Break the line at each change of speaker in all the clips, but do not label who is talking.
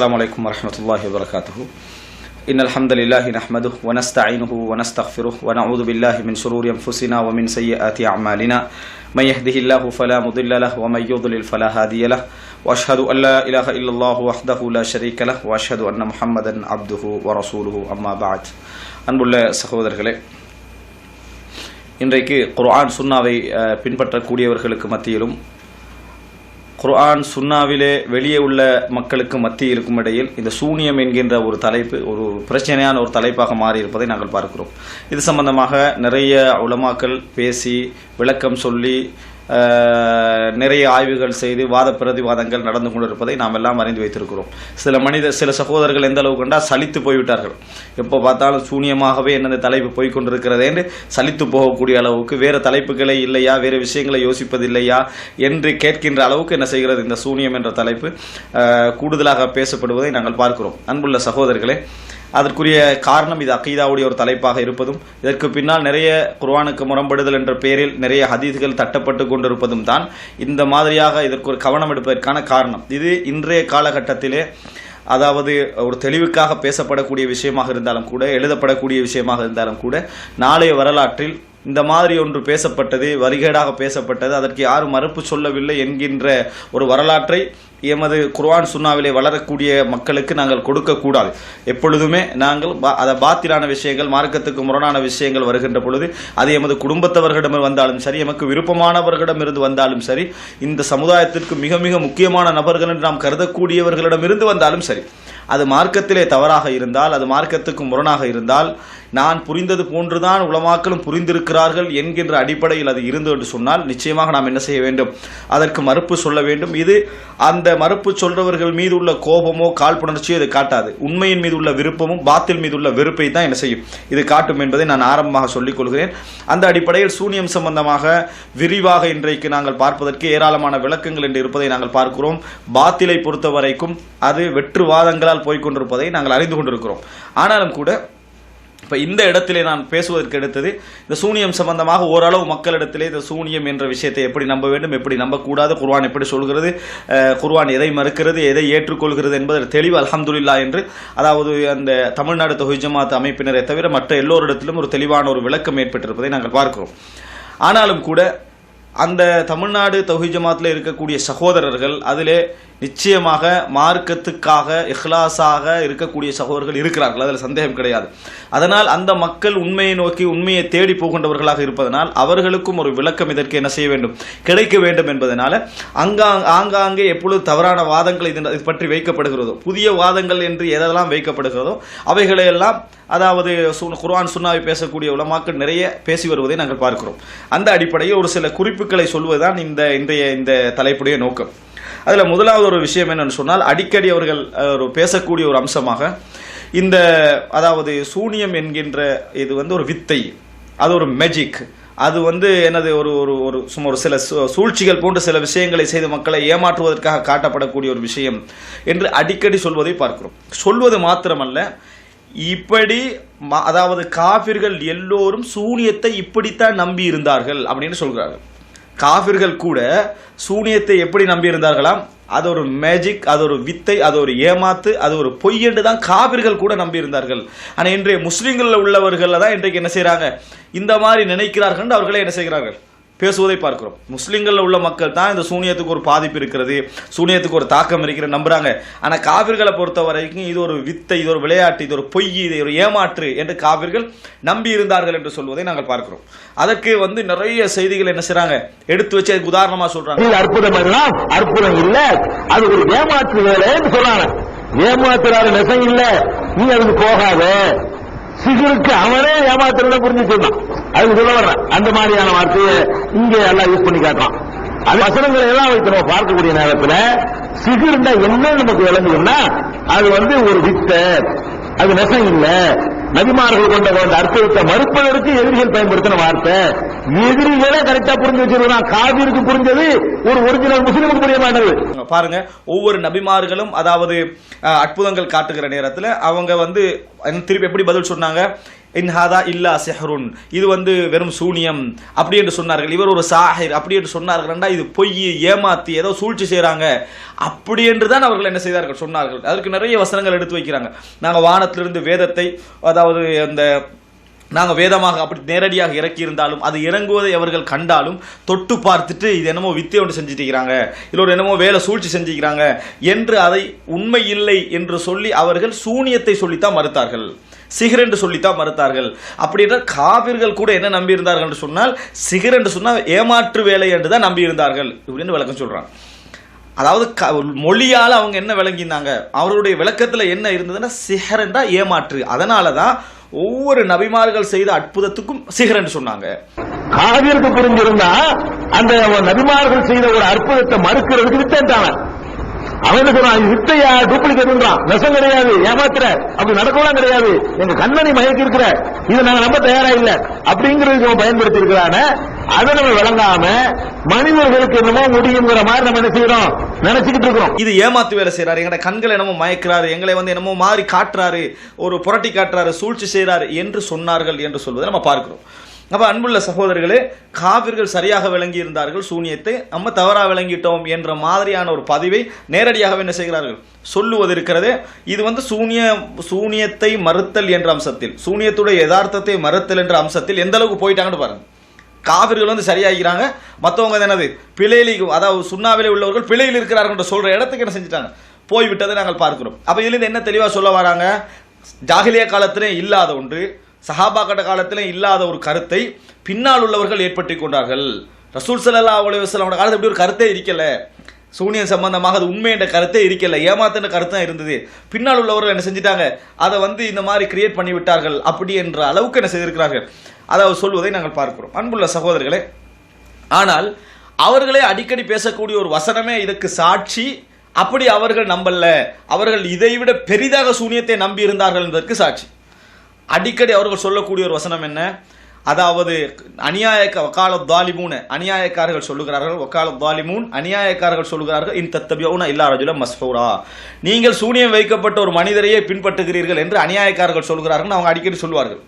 السلام عليكم ورحمة الله وبركاته. إن الحمد لله نحمده ونستعينه ونستغفره ونعوذ بالله من شرور أنفسنا ومن سيئات أعمالنا من يهده الله فلا مضل له ومن يضلل فلا هادي له وأشهد أن لا إله إلا الله وحده لا شريك له وأشهد أن محمدا عبده ورسوله أما بعد. அன்புள்ள சகோதரர்களே, இன்றைக்கு குர்ஆன் சுன்னாவை பின்பற்றக்கூடியவர்களுக்கு மத்தியிலும் குர்ஆன் சுன்னாவிலே வெளியே உள்ள மக்களுக்கு மத்தியிலும் இடையில் இந்த சூனியம் என்கின்ற ஒரு தலைப்பு ஒரு பிரச்சனையான ஒரு தலைப்பாக மாறி இருப்பதை நாங்கள் பார்க்கிறோம். இது சம்பந்தமாக நிறைய உலமாக்கள் பேசி விளக்கம் சொல்லி நிறைய ஆய்வுகள் செய்து வாத பிரதிவாதங்கள் நடந்து கொண்டிருப்பதை நாம் எல்லாம் அறிந்து வைத்திருக்கிறோம். சில சகோதரர்கள் எந்த அளவு கண்டா சலித்து போய்விட்டார்கள். எப்போ பார்த்தாலும் சூனியமாகவே என்னென்ன தலைப்பு போய்கொண்டிருக்கிறது என்று சலித்து போகக்கூடிய அளவுக்கு வேறு தலைப்புகளே இல்லையா, வேறு விஷயங்களை யோசிப்பதில்லையா என்று கேட்கின்ற அளவுக்கு என்ன செய்கிறது இந்த சூனியம் என்ற தலைப்பு கூடுதலாக பேசப்படுவதை நாங்கள் பார்க்கிறோம். அன்புள்ள சகோதரர்களே, அதற்குரிய காரணம் இது அகீதாவுடைய ஒரு தலைப்பாக இருப்பதும் இதற்கு பின்னால் நிறைய குர்ஆனுக்கு முரண்படுதல் என்ற பெயரில் நிறைய ஹதீஸ்கள் தட்டப்பட்டு கொண்டிருப்பதும் தான் இந்த மாதிரியாக இதற்கு ஒரு கவனம் எடுப்பதற்கான காரணம். இது இன்றைய காலகட்டத்திலே அதாவது ஒரு தெளிவுக்காக பேசப்படக்கூடிய விஷயமாக இருந்தாலும் கூட, எழுதப்படக்கூடிய விஷயமாக இருந்தாலும் கூட, நாளைய வரலாற்றில் இந்த மாதிரி ஒன்று பேசப்பட்டது, வரிகேடாக பேசப்பட்டது, அதற்கு யாரும் மறுப்பு சொல்லவில்லை என்கின்ற ஒரு வரலாற்றை எமது குர்ஆன் சுன்னாவிலே வளரக்கூடிய மக்களுக்கு நாங்கள் கொடுக்கக்கூடாது. எப்பொழுதுமே நாங்கள் பாத்திலான விஷயங்கள், மார்க்கத்துக்கு முரணான விஷயங்கள் வருகின்ற பொழுது அது எமது குடும்பத்தவர்களிடம் வந்தாலும் சரி, எமக்கு விருப்பமானவர்களிடமிருந்து வந்தாலும் சரி, இந்த சமுதாயத்திற்கு மிக மிக முக்கியமான நபர்கள் என்று நாம் கருதக்கூடியவர்களிடமிருந்து வந்தாலும் சரி, அது மார்க்கத்திலே தவறாக இருந்தால், அது மார்க்கத்துக்கு முரணாக இருந்தால், நான் புரிந்தது போன்றுதான் உலமாக்களும் புரிந்திருக்கிறார்கள் என்கின்ற அடிப்படையில் அது இருந்து என்று சொன்னால் நிச்சயமாக நாம் என்ன செய்ய வேண்டும், அதற்கு மறுப்பு சொல்ல வேண்டும். இது அந்த மறுப்பு சொல்றவர்கள் மீது உள்ள கோபமோ காழ்ப்புணர்ச்சியோ இது காட்டாது. உண்மையின் மீது உள்ள விருப்பமும் பாத்தில் மீது உள்ள வெறுப்பை தான் என்ன செய்யும், இது காட்டும் என்பதை நான் ஆரம்பமாக சொல்லிக் கொள்கிறேன். அந்த அடிப்படையில் சூனியம் சம்பந்தமாக விரிவாக இன்றைக்கு நாங்கள் பார்ப்பதற்கு ஏராளமான விளக்கங்கள் என்று இருப்பதை நாங்கள் பார்க்கிறோம். பாத்திலை பொறுத்த வரைக்கும் அது வெற்றுவாதங்களால் போய்கொண்டிருப்பதை நாங்கள் அறிந்து கொண்டிருக்கிறோம். ஆனாலும் கூட இப்போ இந்த இடத்திலே நான் பேசுவதற்கு எடுத்தது இந்த சூனியம் சம்பந்தமாக ஓரளவு மக்களிடத்திலே இந்த சூனியம் என்ற விஷயத்தை எப்படி நம்ப வேண்டும், எப்படி நம்பக்கூடாது, குர்ஆன் எப்படி சொல்கிறது, குர்ஆன் எதை மறுக்கிறது, எதை ஏற்றுக்கொள்கிறது என்பது தெளிவு அல்ஹம்துலில்லாஹ் என்று, அதாவது அந்த தமிழ்நாடு தௌஹீத் ஜமாத் அமைப்பினரை தவிர மற்ற எல்லோரிடத்திலும் ஒரு தெளிவான ஒரு விளக்கம் ஏற்பட்டிருப்பதை நாங்கள் பார்க்கிறோம். ஆனாலும் கூட அந்த தமிழ்நாடு தௌஹீத் ஜமாத்தில் இருக்கக்கூடிய சகோதரர்கள் அதிலே நிச்சயமாக மார்க்கத்துக்காக இஹ்லாஸாக இருக்கக்கூடிய சகோதரர்கள் இருக்கிறார்கள், அதில் சந்தேகம் கிடையாது. அதனால் அந்த மக்கள் உண்மையை நோக்கி உண்மையை தேடி போகின்றவர்களாக இருப்பதனால் அவர்களுக்கும் ஒரு விளக்கம் இதற்கு என்ன செய்ய வேண்டும், கிடைக்க வேண்டும் என்பதனால ஆங்காங்கே எப்பொழுது தவறான வாதங்கள் இது பற்றி வைக்கப்படுகிறதோ, புதிய வாதங்கள் என்று எதெல்லாம் வைக்கப்படுகிறதோ அவைகளையெல்லாம் அதாவது குர்ஆன் சுன்னாவை பேசக்கூடிய உலமாக்கள் நிறைய பேசி வருவதை நாங்கள் பார்க்கிறோம். அந்த அடிப்படையில் ஒரு சில குறிப்புகளை சொல்வதுதான் இன்றைய இந்த தலைப்புடைய நோக்கம். அதில் முதலாவது ஒரு விஷயம் என்னன்னு சொன்னால், அடிக்கடி அவர்கள் பேசக்கூடிய ஒரு அம்சமாக இந்த அதாவது சூனியம் என்கின்ற இது ஒரு வித்தை, அது ஒரு மேஜிக், அது என்னது ஒரு சுமார் சில சூழ்ச்சிகள் போன்ற சில விஷயங்களை செய்து மக்களை ஏமாற்றுவதற்காக காட்டப்படக்கூடிய ஒரு விஷயம் என்று அடிக்கடி சொல்வதை பார்க்கிறோம். சொல்வது மாத்திரமல்ல, இப்படி அதாவது காபிர்கள் எல்லோரும் சூனியத்தை இப்படித்தான் நம்பி இருந்தார்கள் அப்படின்னு சொல்கிறார்கள். காபிர்கள் கூட சூனியத்தை எப்படி நம்பி இருந்தார்களாம், அது ஒரு மேஜிக், அது ஒரு வித்தை, அது ஒரு ஏமாத்து, அது ஒரு பொய் என்று தான் காபிர்கள் கூட நம்பி இருந்தார்கள். ஆனால் இன்றைய முஸ்லிம்களில் உள்ளவர்கள் தான் இன்றைக்கு என்ன செய்யறாங்க, இந்த மாதிரி நினைக்கிறார்கள், அவர்களே என்ன செய்கிறார்கள், பேசுவதை பார்க்கிறோம். முஸ்லிம்களில் உள்ள மக்கள் தான் இந்த சூனியத்துக்கு ஒரு பாதிப்பு இருக்கிறது, சூனியத்துக்கு ஒரு தாக்கம் இருக்கிறது நம்புறாங்க. ஆனால் காபிர்களை பொறுத்த வரைக்கும் இது ஒரு வித்தை, இது ஒரு விளையாட்டு, இது ஒரு பொய், இது ஒரு ஏமாற்று என்று காபிர்கள் நம்பி இருந்தார்கள் என்று சொல்வதை நாங்கள் பார்க்கிறோம். அதற்கு நிறைய செய்திகள் என்ன செய்றாங்க, எடுத்து வச்சு அதுக்கு உதாரணமா சொல்றாங்க.
அற்புதம் எல்லாம் அற்புதம் இல்ல, அது ஒரு ஏமாற்று வேலைன்னு சொல்றாங்க. ஏமாத்துறாரு நெசம் இல்ல, நீ அதுக்கு போகாத, சிகருக்கு அவனே ஏமாத்துறத புரிஞ்சு சொன்னான். அதுக்கு சொல்ல வர்றேன், அந்த மாதிரியான வார்த்தையை இங்க எல்லாம் யூஸ் பண்ணி காட்டலாம். அது வசனங்களை எல்லாம் வைத்து நம்ம பார்க்கக்கூடிய நேரத்தில் சிகர்னா என்ன நமக்கு விளங்குதுன்னா, அது ஒரு வித்தை, அது நெசம் இல்ல, நபிமார்கள் கொண்ட அர்த்தத்தை மறுப்பதற்கு எதிரிகள் பயன்படுத்தின வார்த்தை, எதிரிகளே கரெக்டா புரிஞ்சு வச்சிருக்கான். காபிருக்கு புரிஞ்சது ஒரு ஒரிஜினல் முஸ்லிமுக்கு புரிய மாட்டது.
பாருங்க, ஒவ்வொரு நபிமார்களும் அதாவது அற்புதங்கள் காட்டுகிற நேரத்தில் அவங்க வந்து திருப்பி எப்படி பதில் சொன்னாங்க? இன்ஹாதா இல்லா சிஹ்ருன், இது வந்து வெறும் சூனியம் அப்படி என்று சொன்னார்கள். இவர் ஒரு சாஹிர் அப்படி என்று சொன்னார்கள். இது பொய், ஏமாத்தி ஏதோ சூழ்ச்சி செய்யறாங்க அப்படி என்று தான் அவர்கள் என்ன செய்தார்கள் சொன்னார்கள். அதற்கு நிறைய வசனங்கள் எடுத்து வைக்கிறாங்க. நாங்கள் வானத்திலிருந்து வேதத்தை, அதாவது அந்த நாங்கள் வேதமாக அப்படி நேரடியாக இறக்கி இருந்தாலும் அது இறங்குவதை அவர்கள் கண்டாலும் தொட்டு பார்த்துட்டு இது என்னமோ வித்தை ஒன்று செஞ்சுட்டிருக்கிறாங்க, இல்லை ஒரு என்னமோ வேலை சூழ்ச்சி செஞ்சுக்கிறாங்க என்று அதை உண்மை இல்லை என்று சொல்லி அவர்கள் சூனியத்தை சொல்லித்தான் மறுத்தார்கள், சிகர் என்று சொல்லித்தான் மறுத்தார்கள். அப்படி என்றால் காபிர்கள் கூட என்ன நம்பி இருந்தார்கள் என்று சொன்னால் சிகர் என்று சொன்னால் ஏமாற்று வேலை என்று தான் நம்பி இருந்தார்கள் இப்படின்னு விளக்கம் சொல்றாங்க. அதாவது மொழியால் அவங்க என்ன விளங்கினாங்க, அவருடைய விளக்கத்தில் என்ன இருந்ததுன்னா சிஹர் என்றா ஏமாற்று. அதனால தான் ஒவ்வொரு நபிமார்கள் செய்த அற்புதத்துக்கும் சிஹர் என்று சொன்னாங்க.
காவிற்கு புரிஞ்சிருந்தா அந்த நபிமார்கள் செய்த ஒரு அற்புதத்தை மறுக்கிறதுக்கு வித்தான அவன் என்ன சொல்றான்? வித்தையா டூப்ளிகேட்ன்றான், நெசம் கிடையாது, ஏமாத்துற, அப்படி நடக்கலாம் கிடையாது, எங்க கண்ணனை மயக்கி இருக்கிற, இதை நாங்க நம்ப தயாரா இல்ல அப்படிங்கிறதுக்கு அவன் பயன்படுத்தி இருக்கிறான. அதை நம்ம விளங்காம மனிதர்களுக்கு என்னமோ முடியுங்கிற மாதிரி நம்ம என்ன செய்யறோம், நினைச்சுக்கிட்டு இருக்கிறோம்.
இது ஏமாத்து வேலை செய்யறாரு, எங்களை கண்களை என்னமோ மயக்கிறாரு, எங்களை வந்து என்னமோ மாறி காட்டுறாரு, ஒரு புரட்டி காட்டுறாரு, சூழ்ச்சி செய்யறாரு என்று சொன்னார்கள் என்று சொல்வதை நம்ம பார்க்கிறோம். அப்ப அன்புள்ள சகோதரர்களே, காவிர்கள் சரியாக விளங்கி இருந்தார்கள் சூனியத்தை, நம்ம தவறா விளங்கிட்டோம் என்ற மாதிரியான ஒரு பதிவை நேரடியாக என்ன செய்கிறார்கள் சொல்லுவது இருக்கிறது. இது வந்து சூனியத்தை மறுத்தல் என்ற அம்சத்தில், சூனியத்துடைய யதார்த்தத்தை மறுத்தல் என்ற அம்சத்தில் எந்த அளவுக்கு போயிட்டாங்கன்னு பாருங்க. காவிர்கள் வந்து சரியாகிறாங்க, மற்றவங்க என்னது பிழையில, அதாவது சுண்ணாவிலே உள்ளவர்கள் பிழையில் இருக்கிறார்கள் சொல்ற இடத்துக்கு என்ன செஞ்சுட்டாங்க, போய்விட்டதை நாங்கள் பார்க்கிறோம். அப்ப இதுல என்ன தெளிவா சொல்ல வராங்க? ஜாகிலியா காலத்திலே இல்லாத ஒன்று, சஹாபாக்கட்ட காலத்திலே இல்லாத ஒரு கருத்தை பின்னால் உள்ளவர்கள் ஏற்படுத்தி கொண்டார்கள். ரசூல் ஸல்லல்லாஹு அலைஹி வஸல்லம் காலத்தில் இப்படி ஒரு கருத்தே இருக்கல, சூனியம் சம்பந்தமாக அது உண்மை என்ற கருத்தே இருக்கல, ஏமாத்துன்ற கருத்து தான் இருந்தது. பின்னால் உள்ளவர்கள் என்ன செஞ்சிட்டாங்க, அதை வந்து இந்த மாதிரி கிரியேட் பண்ணி விட்டார்கள் அப்படி என்ற அளவுக்கு என்ன செய்திருக்கிறார்கள், அதாவது சொல்வதை நாங்கள் பார்க்கிறோம். அன்புள்ள சகோதரர்களே, ஆனால் அவர்களே அடிக்கடி பேசக்கூடிய ஒரு வசனமே இதற்கு சாட்சி. அப்படி அவர்கள் நம்பல, அவர்கள் இதைவிட பெரிதாக சூனியத்தை நம்பி இருந்தார்கள் என்பதற்கு சாட்சி. அடிக்கடி அவர்கள் சொல்லக்கூடிய ஒரு வசனம் என்ன, அதாவது அநியாயக்காரர்கள் சொல்லுகிறார்கள், அநியாயக்காரர்கள் சொல்லுகிறார்கள், இன் தத்தபியூன இல்லா ரஜுலம் மஸ்ஹூரா, நீங்கள் சூனியம் வைக்கப்பட்ட ஒரு மனிதரையே பின்பற்றுகிறீர்கள் என்று அநியாயக்காரர்கள் சொல்கிறார்கள். அவங்க அடிக்கடி சொல்லுவார்கள்.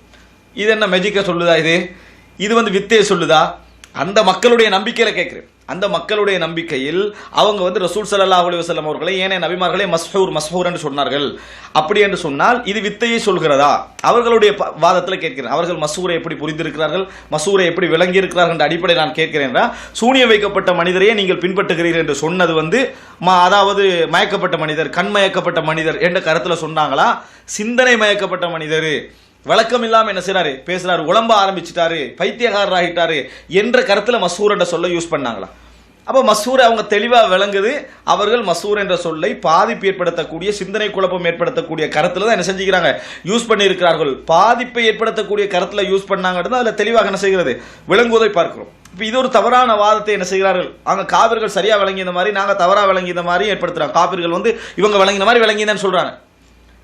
இது என்ன மெஜிக்க சொல்லுதா, இது வந்து வித்தையை சொல்லுதா? அந்த மக்களுடைய நம்பிக்கையில கேட்கிறேன். அந்த மக்களுடைய நம்பிக்கையில் அவங்க வந்து ரசூல் ஸல்லல்லாஹு அலைஹி வஸல்லம் அவர்களை ஏனைய நபிமார்களை மஸ்ஹூர் என்று சொன்னார்கள். அப்படி என்று சொன்னால் இது வித்தையை சொல்கிறதா? அவர்களுடைய வாதத்தில் கேட்கிறேன். அவர்கள் மஸ்ஹூரை எப்படி புரிந்திருக்கிறார்கள், மஸ்ஹூரை எப்படி விளங்கி இருக்கிறார்கள் என்ற அடிப்படையில் நான் கேட்கிறேன். சூனியம் வைக்கப்பட்ட மனிதரையே நீங்கள் பின்பற்றுகிறீர்கள் என்று சொன்னது வந்து அதாவது மயக்கப்பட்ட மனிதர், கண்மயக்கப்பட்ட மனிதர் என்ற கருத்தில் சொன்னாங்களா, சிந்தனை மயக்கப்பட்ட மனிதர், வழக்கம் இல்லாம என்ன செய்யறாரு, பேசுறாரு, உடம்ப ஆரம்பிச்சுட்டாரு, பைத்தியகாரர் ஆகிட்டாரு என்ற கருத்துல மஸ்ஹூர் என்ற சொல்ல யூஸ் பண்ணாங்களா? அப்ப மஸ்ஹூர் அவங்க தெளிவா விளங்குது. அவர்கள் மஸ்ஹூர் என்ற சொல்லை பாதிப்பு ஏற்படுத்தக்கூடிய, சிந்தனை குழப்பம் ஏற்படுத்தக்கூடிய கருத்துல தான் என்ன செஞ்சுக்கிறாங்க, யூஸ் பண்ணி இருக்கிறார்கள். பாதிப்பை ஏற்படுத்தக்கூடிய கருத்துல யூஸ் பண்ணாங்க, அதுல தெளிவாக என்ன செய்கிறது, விளங்குவதை பார்க்கிறோம். இப்ப இது ஒரு தவறான வாதத்தை என்ன செய்கிறார்கள், அங்க காவிர்கள் சரியா விளங்கிய மாதிரி, நாங்க தவறா விளங்கிய மாதிரி ஏற்படுத்துறாங்க. காவிர்கள் வந்து இவங்க விளங்கின மாதிரி விளங்கினு சொல்றாங்க,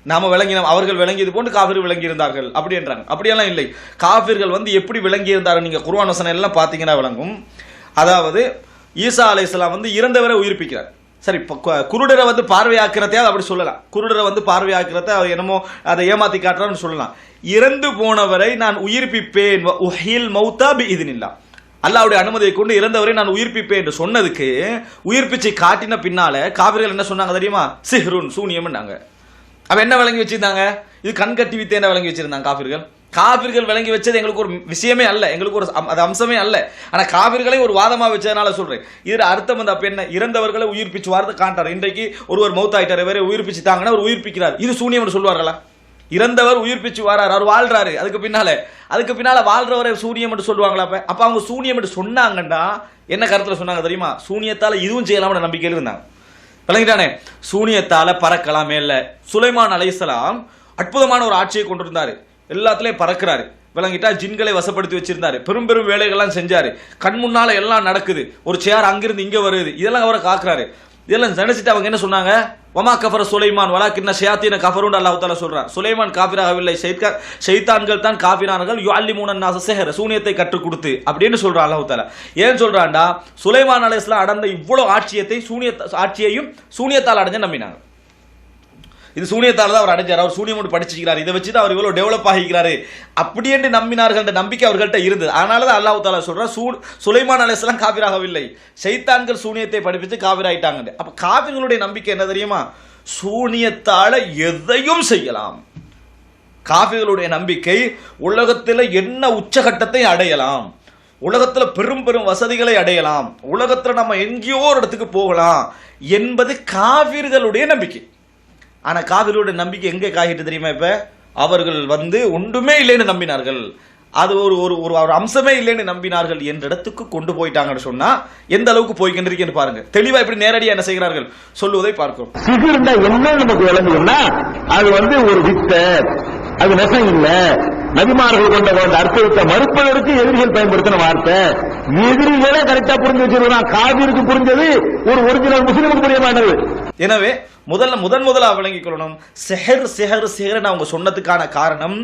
நாம விளங்கினோம், அவர்கள் விளங்கியது போன்று காபிர்கள் விளங்கி இருந்தார்கள் அப்படி என்றாங்க. அப்படியெல்லாம் இல்லை. காபிர்கள் வந்து எப்படி விளங்கி இருந்தார்கள் நீங்க குர்ஆன் வசனம் எல்லாம் பாத்தீங்கன்னா விளங்கும். அதாவது ஈசா அலைஹிஸ்ஸலாம் வந்து இறந்தவரை உயிர்ப்பிக்கிறார். சரி, குருடரை வந்து பார்வையாக்கிறதே அப்படி சொல்லலாம், குருடரை வந்து பார்வையாக்கிறத அவர் என்னமோ அதை ஏமாத்தி காட்டுறான்னு சொல்லலாம். இறந்து போனவரை நான் உயிர்ப்பிப்பேன், உஹில் மௌதா பிஇذنில்லாஹ், அல்லாஹ்வுடைய அனுமதியை கொண்டு இறந்தவரை நான் உயிர்ப்பிப்பேன் என்று சொன்னதுக்கு, உயிர்ப்பிச்சு காட்டின பின்னால காபிர்கள் என்ன சொன்னாங்க தெரியுமா, சிஹ்ருன், சூனியம்னாங்க. அவ என்ன விளங்கி வச்சிருந்தாங்க, இது கண்கட்டி வித்தை என்ன விளங்கி வச்சிருந்தாங்க காபிர்கள். காபிர்கள் விளங்கி வச்சது எங்களுக்கு ஒரு விஷயமே அல்ல, எங்களுக்கு ஒரு அது அம்சமே அல்ல. ஆனா காபிர்களை ஒரு வாதமா வச்சதுனால சொல்றேன். இதுல அர்த்தம் வந்து அப்ப என்ன, இறந்தவர்களை உயிர்ப்பிச்சு வார்த்தை காட்டார். இன்றைக்கு ஒருவர் மௌத்தாயிட்டார், வேற உயிர்ப்பிச்சுட்டாங்கன்னா அவர் உயிர்ப்பிக்கிறார், இது சூனியம் சொல்லுவார்களா? இறந்தவர் உயிர்ப்பிச்சு வாரார், அவர் வாழ்றாரு, அதுக்கு பின்னால வாழ்றவரை சூனியம் என்று சொல்லுவாங்களா? அப்ப அவங்க சூனியம் என்று சொன்னாங்கண்டா என்ன கருத்துல சொன்னாங்க தெரியுமா, சூனியத்தால இதுவும் செய்யலாம்னு நம்பிக்கையில் இருந்தாங்க. விளங்கிட்டானே, சூனியத்தால பறக்கலாம் மேல. சுலைமான் அலைஹிஸ்ஸலாம் அற்புதமான ஒரு ஆட்சியை கொண்டிருந்தாரு, எல்லாத்துலயும் பறக்கிறாரு. விளங்கிட்டா, ஜின்களை வசப்படுத்தி வச்சிருந்தாரு, பெரும் பெரும் வேலைகள்லாம் செஞ்சாரு, கண் முன்னால எல்லாம் நடக்குது, ஒரு சேர் அங்கிருந்து இங்க வருது, இதெல்லாம் அவரை காக்குறாரு. இதெல்லாம் நினைச்சிட்டு அவங்க என்ன சொன்னாங்க, வமா கஃபர சுலைமான் வலாக்கின்ன ஷயாத்தீன கஃபருன்னு அல்லாஹ் தஆலா சொல்றான். சுலைமான் காஃபிராகவில்லை, ஷைத்தான்கள் தான் காஃபிரானார்கள். யுஅல்லிமூன நாஸ சிஹ்ர, சூனியத்தை கற்றுக் கொடுத்து அப்படின்னு சொல்றான் அல்லாஹ் தஆலா. ஏன் சொல்றான்டா, சுலைமான் அலைஹிஸ்ஸலாம் அடர்ந்த இவ்வளவு ஆட்சியையும் சூனியத்தால் அடைஞ்ச நம்பினாங்க. இது சூனியத்தால் தான் அவர் அடைஞ்சார், அவர் சூனியம் படிச்சிருக்கிறார், இதை வச்சு தான் அவர் இவ்வளவு டெவலப் ஆகிக்கிறாரு அப்படி என்று நம்பினார்கள். நம்பிக்கை அவர்கள்ட்ட இருந்தது. அதனால தான் அல்லாஹ் தஆலா சொல்றான், சுலைமான் அலைஹிஸ்ஸலாம் காஃபிராகவில்லை, ஷைத்தான்கள் சூனியத்தை படிப்பிச்சு காஃபிராயிட்டாங்க. அப்ப காஃபிர்களுடைய நம்பிக்கை என்ன தெரியுமா, சூனியத்தால எதையும் செய்யலாம். காஃபிர்களுடைய நம்பிக்கை உலகத்தில் என்ன உச்சகட்டத்தை அடையலாம், உலகத்தில் பெரும் பெரும் வசதிகளை அடையலாம், உலகத்தில் நம்ம எங்கேயோ ஒரு இடத்துக்கு போகலாம் என்பது காஃபிர்களுடைய நம்பிக்கை. ஆனா காஃபிர்களுடைய நம்பிக்கை எங்கே காய்கிட்டு தெரியுமா, இப்ப அவர்கள் ஒன்றுமே இல்லைன்னு நம்பினார்கள், அது ஒரு ஒரு அம்சமே இல்லைன்னு நம்பினார்கள் என்ற இடத்துக்கு கொண்டு போயிட்டாங்கன்னு சொன்னா எந்த அளவுக்கு போய்கின்றிருக்கேன்னு பாருங்க. தெளிவா இப்படி நேரடியா என்ன செய்கிறார்கள் சொல்லுவதை பார்க்கிறோம்.
சிகிர்னா என்ன நமக்கு விளங்குதுன்னா, அது ஒரு வித்த, அது நெசம் இல்ல. நபிமார்கள் கொண்ட அர்த்தத்தை மறுப்பதற்கு எதிரிகள் பயன்படுத்தின வார்த்தை. எதிரிகளே கரெக்டா புரிஞ்சு வச்சிருக்கான். காபிருக்கு புரிஞ்சது ஒரு ஒரிஜினல் முஸ்லிமுக்கு புரிய மாட்டது.
எனவே முதலாக விளங்கிக் கொள்ளணும், செஹர் செஹர் செஹர் அவங்க சொன்னதுக்கான காரணம்,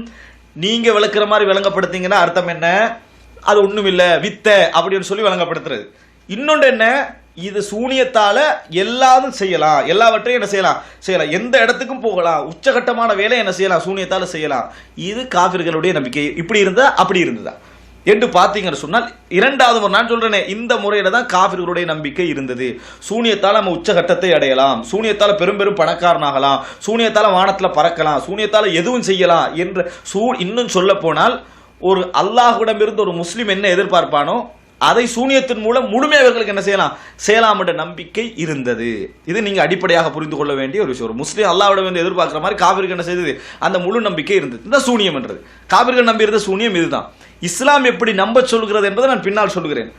நீங்க விளக்குற மாதிரி விளங்கப்படுத்தீங்கன்னா அர்த்தம் என்ன, அது ஒண்ணும் இல்ல வித்த அப்படின்னு சொல்லி விளங்கப்படுத்துறது. இன்னொன்று என்ன, இது சூனியத்தால எல்லாரும் செய்யலாம், எல்லாவற்றையும் என்ன செய்யலாம், எந்த இடத்துக்கும் போகலாம், உச்சகட்டமான வேலை என்ன செய்யலாம், சூனியத்தால செய்யலாம். இது காபிர்களுடைய நம்பிக்கை. இப்படி இருந்தா அப்படி இருந்ததா என்று பார்த்தீங்கன்னு சொன்னால், இரண்டாவது நான் சொல்றேனே, இந்த முறையில தான் காபிர்களுடைய நம்பிக்கை இருந்தது. சூனியத்தால நம்ம உச்சகட்டத்தை அடையலாம், சூனியத்தால பெரும் பெரும் பணக்காரனாகலாம், சூனியத்தால வானத்துல பறக்கலாம், சூனியத்தால எதுவும் செய்யலாம் என்ற இன்னும் சொல்ல போனால், ஒரு அல்லாஹ்விடமிருந்து ஒரு முஸ்லிம் என்ன எதிர்பார்ப்பானோ அதை சூனியத்தின் மூலம் முழுமையாக அவர்களுக்கு என்ன செய்யலாம் என்ற நம்பிக்கை இருந்தது. இது நீங்க அடிப்படையாக புரிந்து கொள்ள வேண்டிய ஒரு விஷயம். ஒரு முஸ்லீம் அல்லாஹ்விடம் வந்து எதிர்பார்க்கிற மாதிரி காபிர்கள் என்ன செய்தது, அந்த முழு நம்பிக்கை இருந்தது. இந்த சூனியம் என்றது காபிர்கள் நம்பியிருந்த சூனியம் இதுதான். இஸ்லாம் எப்படி நம்ப சொல்கிறது என்பதை நான் பின்னால் சொல்கிறேன்.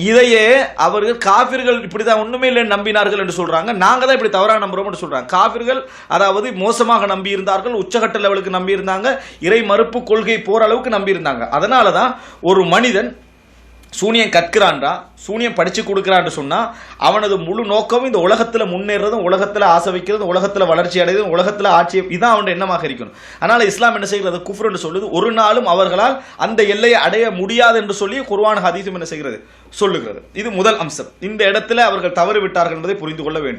இதையே அவர்கள் காபிர்கள் இப்படிதான் ஒண்ணுமே இல்லை நம்பினார்கள் என்று சொல்றாங்க, நாங்க தான் இப்படி தவறாக நம்புறோம் என்று சொல்றாங்க. காபிர்கள் அதாவது மோசமாக நம்பி இருந்தார்கள், உச்சகட்ட லெவலுக்கு நம்பி இருந்தாங்க, இறை மறுப்பு கொள்கை போற அளவுக்கு நம்பி இருந்தாங்க. அதனாலதான் ஒரு மனிதன் சூனியம் கற்கிறான்டா, சூனியம் படிச்சு கொடுக்கிறான்னு சொன்னா அவனது முழு நோக்கமும் இந்த உலகத்துல முன்னேறதும், உலகத்துல ஆசை வைக்கிறதும், உலகத்துல வளர்ச்சி அடைவதும், உலகத்துல ஆட்சி, இதான் அவன் எண்ணமாக இருக்கணும். அதனால இஸ்லாம் என்ன செய்கிறது, குஃப்ர் என்று சொல்லுது. ஒரு நாளும் அவர்களால் அந்த எல்லையை அடைய முடியாது என்று சொல்லி குர்ஆன் ஹதீஸும் என்ன செய்கிறது, சொல்லுகிறது. இது முதல் அம்சம். இந்த இடத்துல அவர்கள் தவறு விட்டார்கள் என்பதை புரிந்து கொள்ள வேண்டும்.